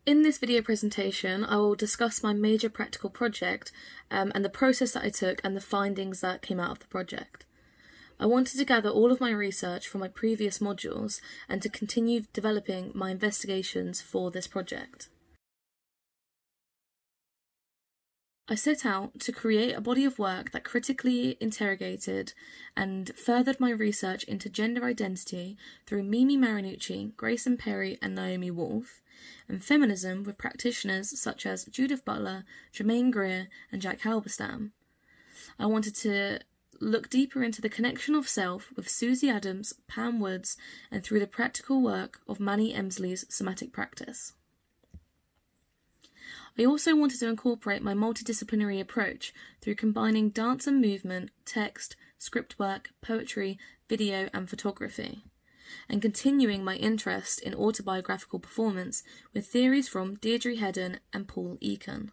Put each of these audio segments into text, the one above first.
In this video presentation, I will discuss my major practical project and the process that I took and the findings that came out of the project. I wanted to gather all of my research from my previous modules and to continue developing my investigations for this project. I set out to create a body of work that critically interrogated and furthered my research into gender identity through Mimi Marinucci, Grayson Perry and Naomi Wolf, and feminism with practitioners such as Judith Butler, Germaine Greer and Jack Halberstam. I wanted to look deeper into the connection of self with Susie Adams, Pam Woods, and through the practical work of Manny Emsley's somatic practice. I also wanted to incorporate my multidisciplinary approach through combining dance and movement, text, script work, poetry, video and photography, and continuing my interest in autobiographical performance with theories from Deirdre Hedden and Paul Eakin.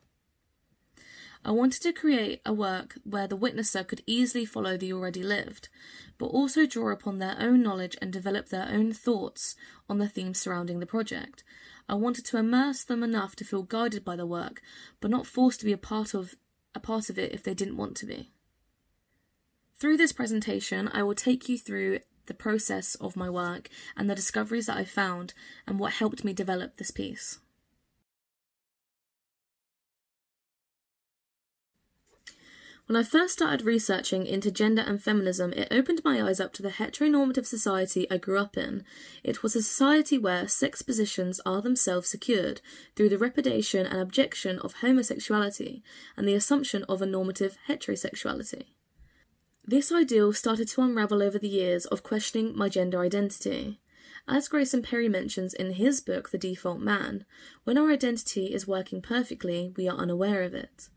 I wanted to create a work where the witnesser could easily follow the already lived, but also draw upon their own knowledge and develop their own thoughts on the themes surrounding the project. I wanted to immerse them enough to feel guided by the work, but not forced to be a part of it if they didn't want to be. Through this presentation, I will take you through the process of my work and the discoveries that I found and what helped me develop this piece. When I first started researching into gender and feminism, it opened my eyes up to the heteronormative society I grew up in. It was a society where sex positions are themselves secured through the repudiation and objection of homosexuality and the assumption of a normative heterosexuality. This ideal started to unravel over the years of questioning my gender identity. As Grayson Perry mentions in his book, The Default Man, when our identity is working perfectly, we are unaware of it.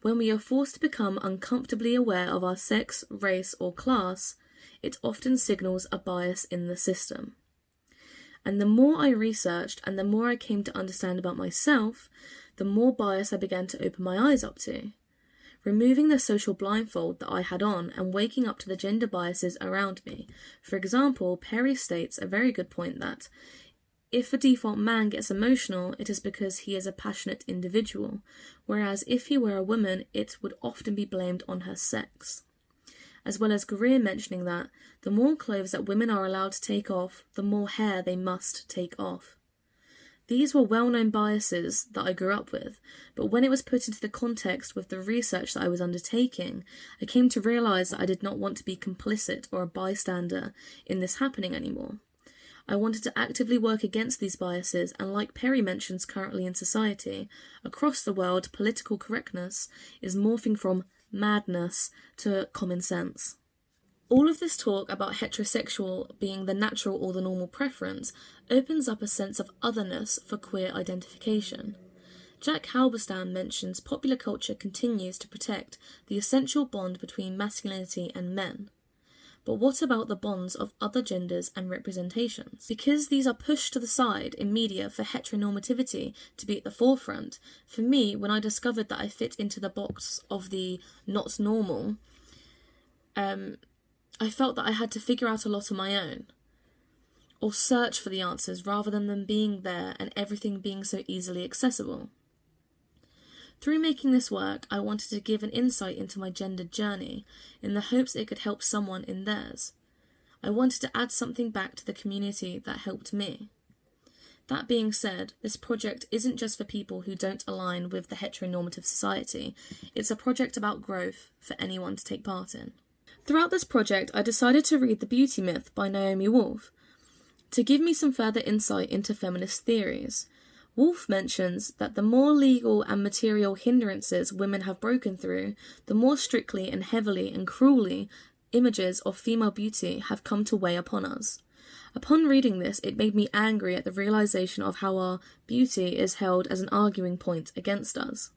When we are forced to become uncomfortably aware of our sex, race, or class, it often signals a bias in the system. And the more I researched and the more I came to understand about myself, the more bias I began to open my eyes up to. Removing the social blindfold that I had on and waking up to the gender biases around me. For example, Perry states a very good point that if a default man gets emotional, it is because he is a passionate individual, whereas if he were a woman, it would often be blamed on her sex. As well as Greer mentioning that the more clothes that women are allowed to take off, the more hair they must take off. These were well-known biases that I grew up with, but when it was put into the context with the research that I was undertaking, I came to realise that I did not want to be complicit or a bystander in this happening anymore. I wanted to actively work against these biases, and like Perry mentions currently in society, across the world, political correctness is morphing from madness to common sense. All of this talk about heterosexual being the natural or the normal preference opens up a sense of otherness for queer identification. Jack Halberstam mentions popular culture continues to protect the essential bond between masculinity and men. But what about the bonds of other genders and representations? Because these are pushed to the side in media for heteronormativity to be at the forefront, for me, when I discovered that I fit into the box of the not normal, I felt that I had to figure out a lot on my own, or search for the answers rather than them being there and everything being so easily accessible. Through making this work, I wanted to give an insight into my gendered journey, in the hopes it could help someone in theirs. I wanted to add something back to the community that helped me. That being said, this project isn't just for people who don't align with the heteronormative society, it's a project about growth for anyone to take part in. Throughout this project, I decided to read The Beauty Myth by Naomi Wolf, to give me some further insight into feminist theories. Wolf mentions that the more legal and material hindrances women have broken through, the more strictly and heavily and cruelly images of female beauty have come to weigh upon us. Upon reading this, it made me angry at the realization of how our beauty is held as an arguing point against us.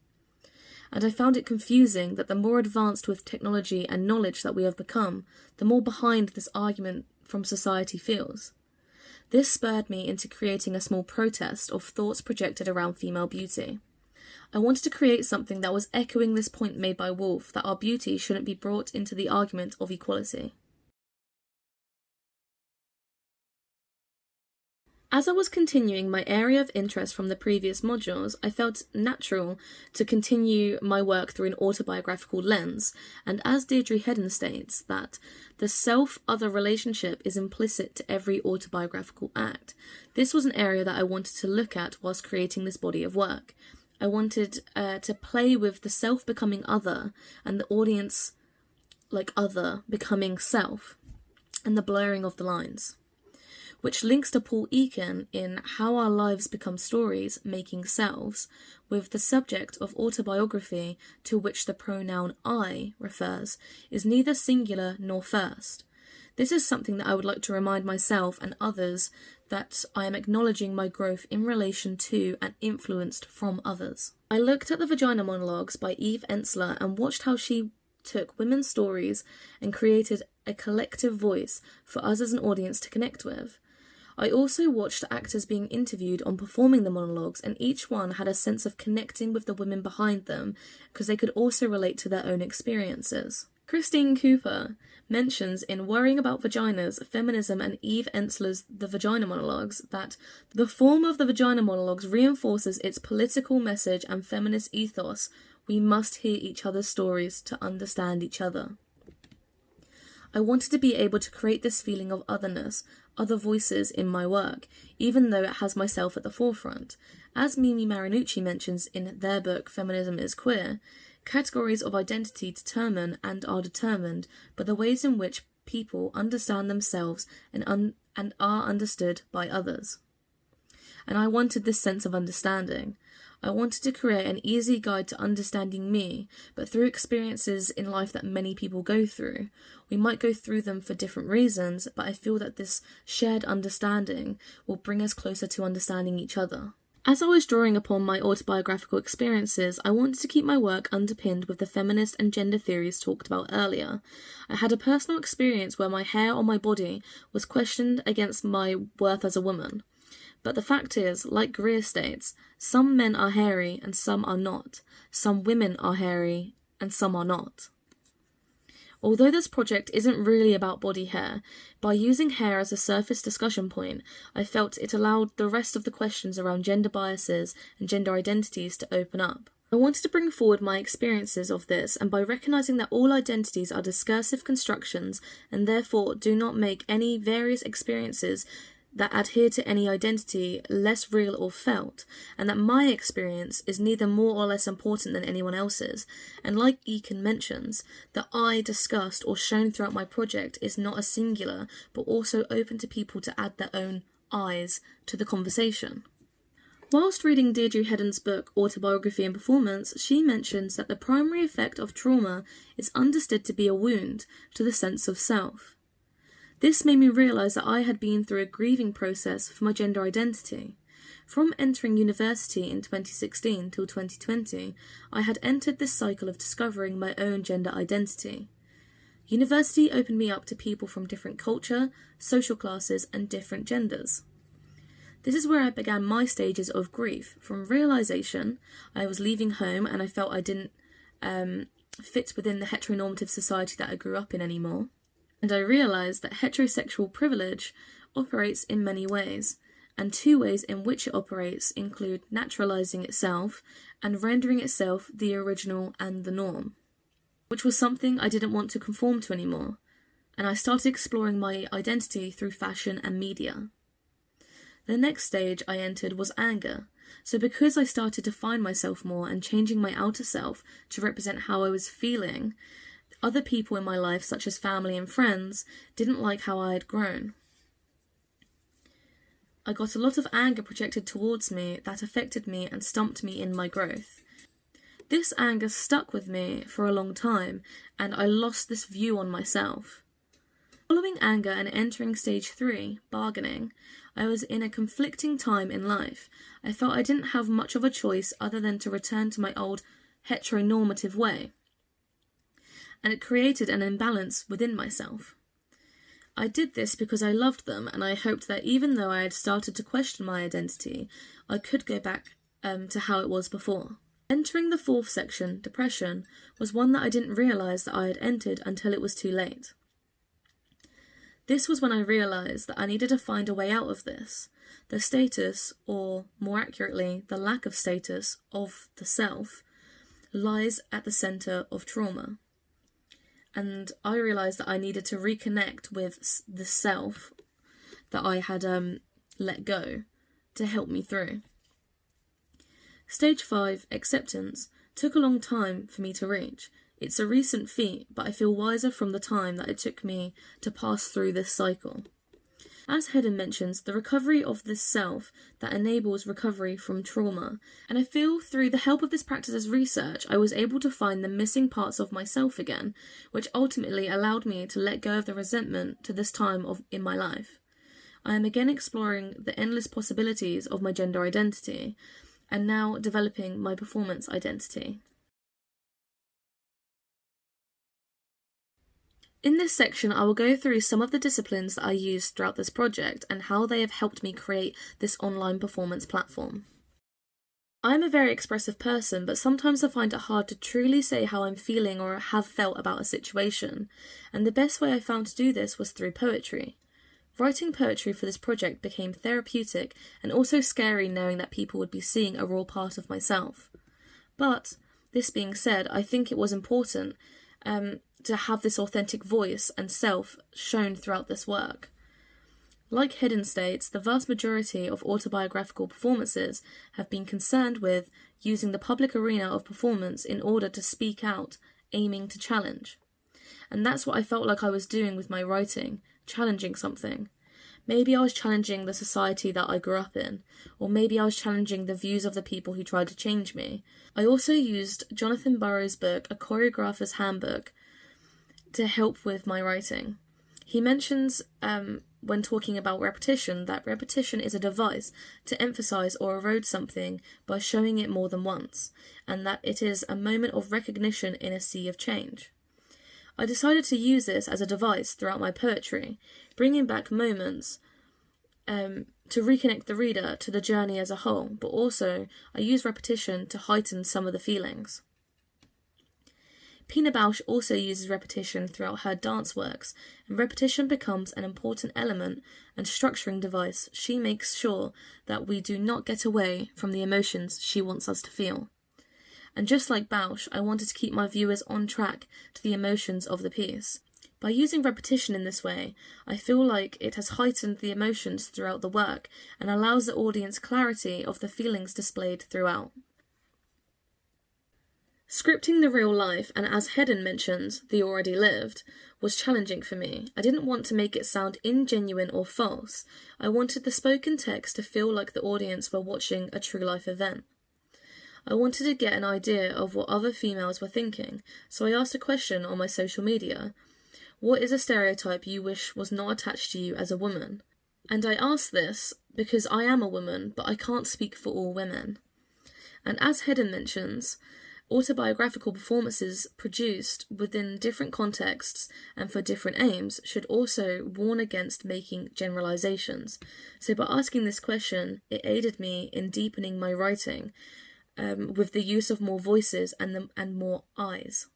And I found it confusing that the more advanced with technology and knowledge that we have become, the more behind this argument from society feels. This spurred me into creating a small protest of thoughts projected around female beauty. I wanted to create something that was echoing this point made by Wolf, that our beauty shouldn't be brought into the argument of equality. As I was continuing my area of interest from the previous modules, I felt natural to continue my work through an autobiographical lens, and as Deirdre Hedden states, that the self-other relationship is implicit to every autobiographical act. This was an area that I wanted to look at whilst creating this body of work. I wanted to play with the self becoming other, and the audience, like other, becoming self, and the blurring of the lines, which links to Paul Eakin in How Our Lives Become Stories, Making Selves, with the subject of autobiography to which the pronoun I refers, is neither singular nor first. This is something that I would like to remind myself and others, that I am acknowledging my growth in relation to and influenced from others. I looked at the Vagina Monologues by Eve Ensler and watched how she took women's stories and created a collective voice for us as an audience to connect with. I also watched the actors being interviewed on performing the monologues, and each one had a sense of connecting with the women behind them because they could also relate to their own experiences. Christine Cooper mentions in Worrying About Vaginas, Feminism and Eve Ensler's The Vagina Monologues that the form of the Vagina Monologues reinforces its political message and feminist ethos. We must hear each other's stories to understand each other. I wanted to be able to create this feeling of otherness, other voices in my work, even though it has myself at the forefront. As Mimi Marinucci mentions in their book Feminism is Queer, categories of identity determine and are determined by the ways in which people understand themselves and are understood by others. And I wanted this sense of understanding. I wanted to create an easy guide to understanding me, but through experiences in life that many people go through. We might go through them for different reasons, but I feel that this shared understanding will bring us closer to understanding each other. As I was drawing upon my autobiographical experiences, I wanted to keep my work underpinned with the feminist and gender theories talked about earlier. I had a personal experience where my hair on my body was questioned against my worth as a woman. But the fact is, like Greer states, some men are hairy and some are not. Some women are hairy and some are not. Although this project isn't really about body hair, by using hair as a surface discussion point, I felt it allowed the rest of the questions around gender biases and gender identities to open up. I wanted to bring forward my experiences of this, and by recognising that all identities are discursive constructions and therefore do not make any various experiences that adhere to any identity less real or felt, and that my experience is neither more or less important than anyone else's, and like Eakin mentions, the I discussed or shown throughout my project is not a singular, but also open to people to add their own I's to the conversation. Whilst reading Deirdre Hedden's book Autobiography and Performance, she mentions that the primary effect of trauma is understood to be a wound to the sense of self. This made me realise that I had been through a grieving process for my gender identity. From entering university in 2016 till 2020, I had entered this cycle of discovering my own gender identity. University opened me up to people from different culture, social classes and different genders. This is where I began my stages of grief. From realisation, I was leaving home and I felt I didn't fit within the heteronormative society that I grew up in anymore. And I realised that heterosexual privilege operates in many ways, and two ways in which it operates include naturalising itself and rendering itself the original and the norm, which was something I didn't want to conform to anymore, and I started exploring my identity through fashion and media. The next stage I entered was anger, so because I started to find myself more and changing my outer self to represent how I was feeling, other people in my life, such as family and friends, didn't like how I had grown. I got a lot of anger projected towards me that affected me and stumped me in my growth. This anger stuck with me for a long time, and I lost this view on myself. Following anger and entering stage 3, bargaining, I was in a conflicting time in life. I felt I didn't have much of a choice other than to return to my old heteronormative way, and it created an imbalance within myself. I did this because I loved them, and I hoped that even though I had started to question my identity, I could go back to how it was before. Entering the 4th section, depression, was one that I didn't realise that I had entered until it was too late. This was when I realised that I needed to find a way out of this. The status, or more accurately, the lack of status, of the self, lies at the centre of trauma. And I realised that I needed to reconnect with the self that I had let go to help me through. Stage 5, acceptance, took a long time for me to reach. It's a recent feat, but I feel wiser from the time that it took me to pass through this cycle. As Hedden mentions, the recovery of this self that enables recovery from trauma, and I feel through the help of this practice's research, I was able to find the missing parts of myself again, which ultimately allowed me to let go of the resentment to this time in my life. I am again exploring the endless possibilities of my gender identity, and now developing my performance identity. In this section, I will go through some of the disciplines that I used throughout this project and how they have helped me create this online performance platform. I am a very expressive person, but sometimes I find it hard to truly say how I'm feeling or have felt about a situation, and the best way I found to do this was through poetry. Writing poetry for this project became therapeutic and also scary knowing that people would be seeing a raw part of myself. But, this being said, I think it was important to have this authentic voice and self shown throughout this work. Like Hedden states, the vast majority of autobiographical performances have been concerned with using the public arena of performance in order to speak out, aiming to challenge. And that's what I felt like I was doing with my writing, challenging something. Maybe I was challenging the society that I grew up in, or maybe I was challenging the views of the people who tried to change me. I also used Jonathan Burrow's book, A Choreographer's Handbook, to help with my writing. He mentions when talking about repetition that repetition is a device to emphasize or erode something by showing it more than once, and that it is a moment of recognition in a sea of change. I decided to use this as a device throughout my poetry, bringing back moments to reconnect the reader to the journey as a whole, but also I use repetition to heighten some of the feelings. Pina Bausch also uses repetition throughout her dance works, and repetition becomes an important element and structuring device. She makes sure that we do not get away from the emotions she wants us to feel. And just like Bausch, I wanted to keep my viewers on track to the emotions of the piece. By using repetition in this way, I feel like it has heightened the emotions throughout the work and allows the audience clarity of the feelings displayed throughout. Scripting the real life, and as Hedden mentions, the already lived, was challenging for me. I didn't want to make it sound ingenuine or false. I wanted the spoken text to feel like the audience were watching a true life event. I wanted to get an idea of what other females were thinking, so I asked a question on my social media. What is a stereotype you wish was not attached to you as a woman? And I asked this because I am a woman, but I can't speak for all women. And as Hedden mentions, autobiographical performances produced within different contexts and for different aims should also warn against making generalizations. So by asking this question, it aided me in deepening my writing with the use of more voices and more eyes.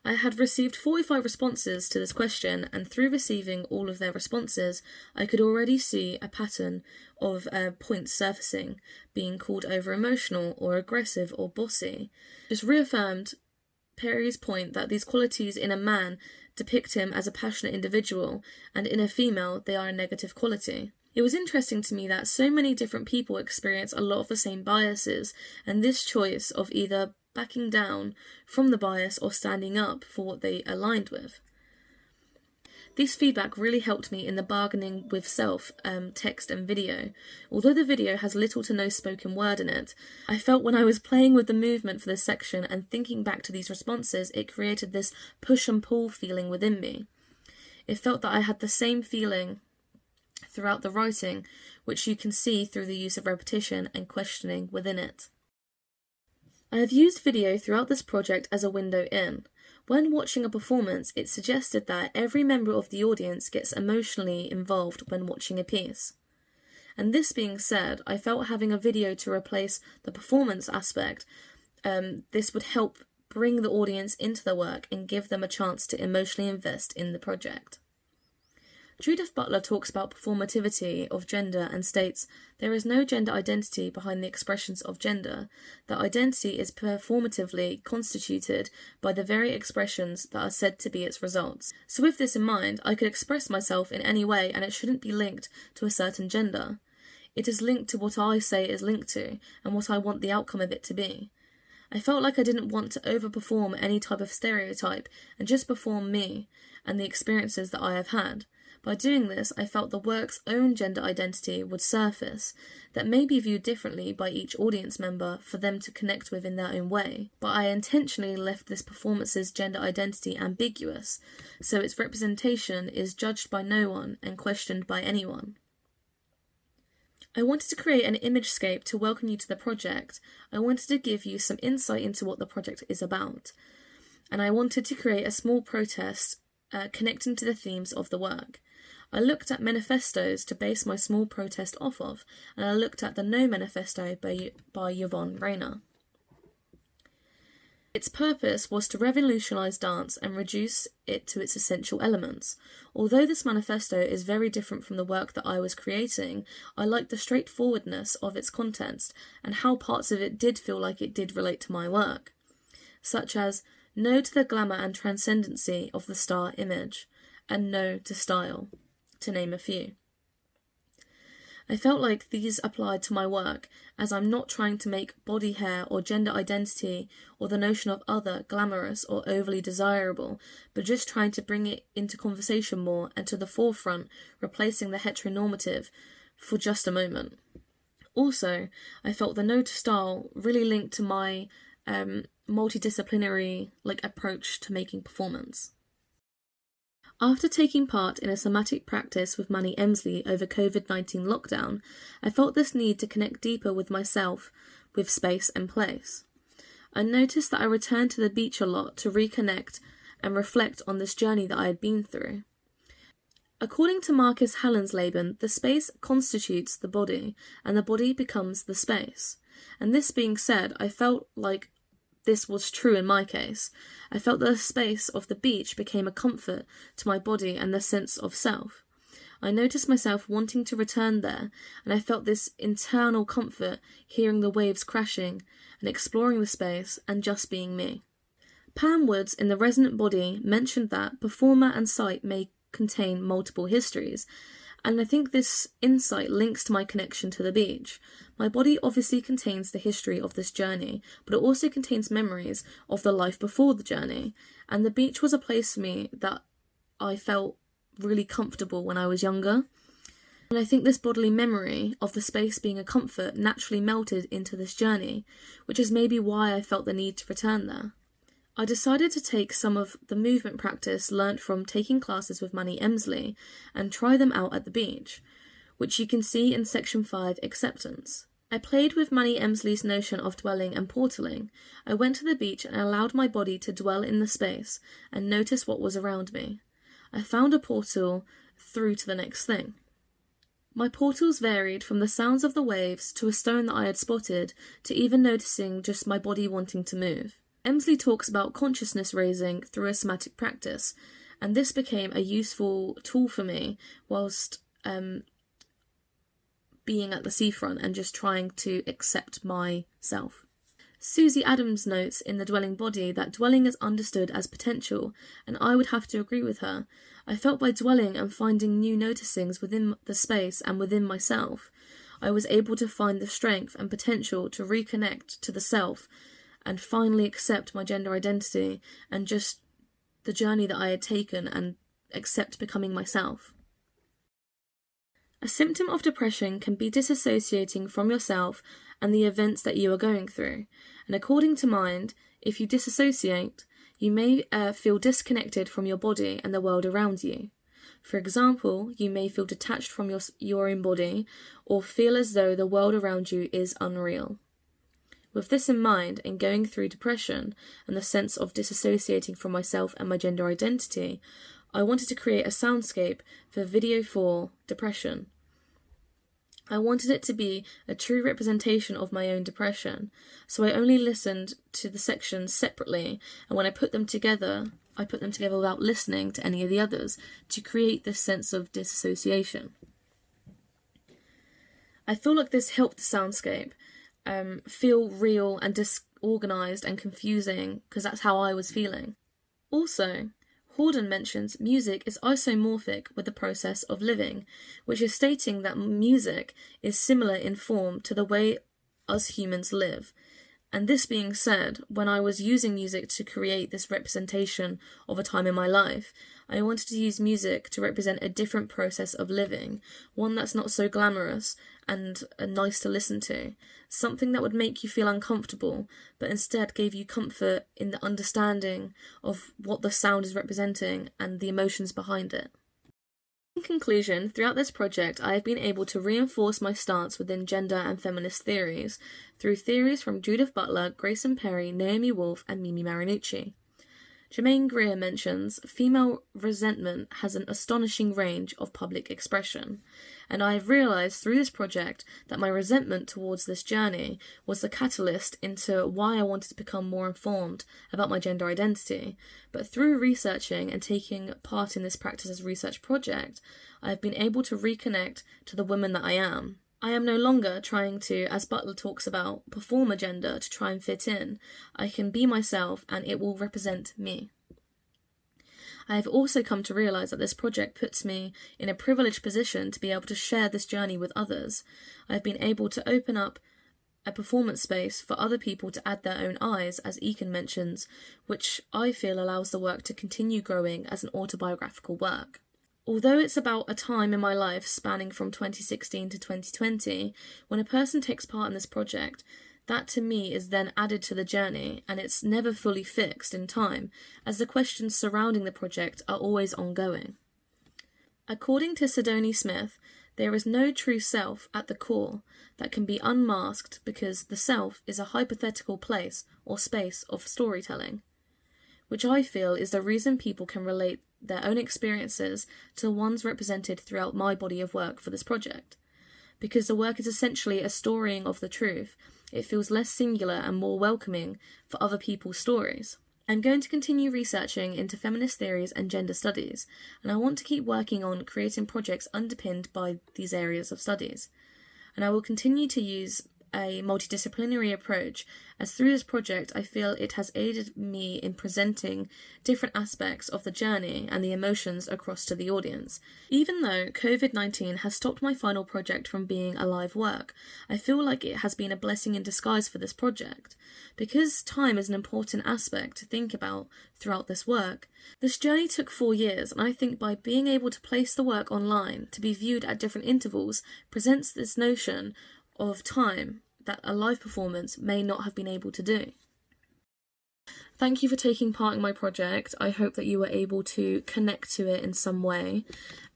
I had received 45 responses to this question, and through receiving all of their responses, I could already see a pattern of points surfacing, being called over-emotional or aggressive or bossy. Just reaffirmed Perry's point that these qualities in a man depict him as a passionate individual, and in a female they are a negative quality. It was interesting to me that so many different people experience a lot of the same biases, and this choice of either backing down from the bias or standing up for what they aligned with. This feedback really helped me in the bargaining with self, text and video. Although the video has little to no spoken word in it, I felt when I was playing with the movement for this section and thinking back to these responses, it created this push and pull feeling within me. It felt that I had the same feeling throughout the writing, which you can see through the use of repetition and questioning within it. I have used video throughout this project as a window in. When watching a performance, it suggested that every member of the audience gets emotionally involved when watching a piece. And this being said, I felt having a video to replace the performance aspect, this would help bring the audience into the work and give them a chance to emotionally invest in the project. Judith Butler talks about performativity of gender and states, there is no gender identity behind the expressions of gender. The identity is performatively constituted by the very expressions that are said to be its results. So with this in mind, I could express myself in any way and it shouldn't be linked to a certain gender. It is linked to what I say is linked to and what I want the outcome of it to be. I felt like I didn't want to overperform any type of stereotype and just perform me and the experiences that I have had. By doing this, I felt the work's own gender identity would surface, that may be viewed differently by each audience member for them to connect with in their own way, but I intentionally left this performance's gender identity ambiguous, so its representation is judged by no one and questioned by anyone. I wanted to create an imagescape to welcome you to the project. I wanted to give you some insight into what the project is about, and I wanted to create a small protest connecting to the themes of the work. I looked at manifestos to base my small protest off of, and I looked at the No Manifesto by Yvonne Rainer. Its purpose was to revolutionise dance and reduce it to its essential elements. Although this manifesto is very different from the work that I was creating, I liked the straightforwardness of its contents and how parts of it did feel like it did relate to my work, such as no to the glamour and transcendency of the star image, and no to style, to name a few. I felt like these applied to my work, as I'm not trying to make body hair or gender identity or the notion of other glamorous or overly desirable, but just trying to bring it into conversation more and to the forefront, replacing the heteronormative for just a moment. Also, I felt the no to style really linked to my multidisciplinary approach to making performance. After taking part in a somatic practice with Manny Emsley over COVID-19 lockdown, I felt this need to connect deeper with myself, with space and place. I noticed that I returned to the beach a lot to reconnect and reflect on this journey that I had been through. According to Marcus Hallensleben, the space constitutes the body, and the body becomes the space. And this being said, I felt like this was true in my case. I felt that the space of the beach became a comfort to my body and the sense of self. I noticed myself wanting to return there, and I felt this internal comfort hearing the waves crashing and exploring the space and just being me. Pam Woods in The Resonant Body mentioned that performer and site may contain multiple histories, and I think this insight links to my connection to the beach. My body obviously contains the history of this journey, but it also contains memories of the life before the journey, and the beach was a place for me that I felt really comfortable when I was younger. And I think this bodily memory of the space being a comfort naturally melted into this journey, which is maybe why I felt the need to return there. I decided to take some of the movement practice learnt from taking classes with Manny Emsley and try them out at the beach, which you can see in Section 5, Acceptance. I played with Manny Emsley's notion of dwelling and portaling. I went to the beach and allowed my body to dwell in the space and notice what was around me. I found a portal through to the next thing. My portals varied from the sounds of the waves to a stone that I had spotted to even noticing just my body wanting to move. Emsley talks about consciousness raising through a somatic practice, and this became a useful tool for me whilst being at the seafront and just trying to accept myself. Susie Adams notes in The Dwelling Body that dwelling is understood as potential, and I would have to agree with her. I felt by dwelling and finding new noticings within the space and within myself, I was able to find the strength and potential to reconnect to the self and finally accept my gender identity and just the journey that I had taken and accept becoming myself. A symptom of depression can be disassociating from yourself and the events that you are going through, and according to Mind, if you disassociate, you may feel disconnected from your body and the world around you. For example, you may feel detached from your own body or feel as though the world around you is unreal. With this in mind, and going through depression and the sense of disassociating from myself and my gender identity, I wanted to create a soundscape for Video for Depression. I wanted it to be a true representation of my own depression, so I only listened to the sections separately, and when I put them together without listening to any of the others, to create this sense of disassociation. I feel like this helped the soundscape feel real and disorganised and confusing, because that's how I was feeling. Also, Horden mentions music is isomorphic with the process of living, which is stating that music is similar in form to the way us humans live. And this being said, when I was using music to create this representation of a time in my life, I wanted to use music to represent a different process of living, one that's not so glamorous and nice to listen to, something that would make you feel uncomfortable, but instead gave you comfort in the understanding of what the sound is representing and the emotions behind it. In conclusion, throughout this project, I have been able to reinforce my stance within gender and feminist theories through theories from Judith Butler, Grayson Perry, Naomi Wolf, and Mimi Marinucci. Germaine Greer mentions, female resentment has an astonishing range of public expression, and I have realised through this project that my resentment towards this journey was the catalyst into why I wanted to become more informed about my gender identity. But through researching and taking part in this practice as research project, I have been able to reconnect to the woman that I am. I am no longer trying to, as Butler talks about, perform a gender to try and fit in. I can be myself and it will represent me. I have also come to realise that this project puts me in a privileged position to be able to share this journey with others. I have been able to open up a performance space for other people to add their own eyes, as Eakin mentions, which I feel allows the work to continue growing as an autobiographical work. Although it's about a time in my life spanning from 2016 to 2020, when a person takes part in this project, that to me is then added to the journey, and it's never fully fixed in time, as the questions surrounding the project are always ongoing. According to Sidoni Smith, there is no true self at the core that can be unmasked because the self is a hypothetical place or space of storytelling, which I feel is the reason people can relate their own experiences to the ones represented throughout my body of work for this project. Because the work is essentially a storying of the truth, it feels less singular and more welcoming for other people's stories. I'm going to continue researching into feminist theories and gender studies, and I want to keep working on creating projects underpinned by these areas of studies. And I will continue to use a multidisciplinary approach, as through this project I feel it has aided me in presenting different aspects of the journey and the emotions across to the audience. Even though COVID-19 has stopped my final project from being a live work, I feel like it has been a blessing in disguise for this project. Because time is an important aspect to think about throughout this work, this journey took 4 years, and I think by being able to place the work online to be viewed at different intervals presents this notion of time that a live performance may not have been able to do. Thank you for taking part in my project. I hope that you were able to connect to it in some way,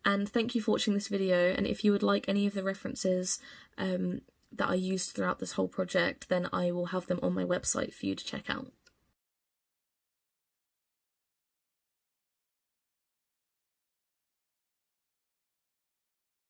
and thank you for watching this video. And if you would like any of the references that I used throughout this whole project, then I will have them on my website for you to check out.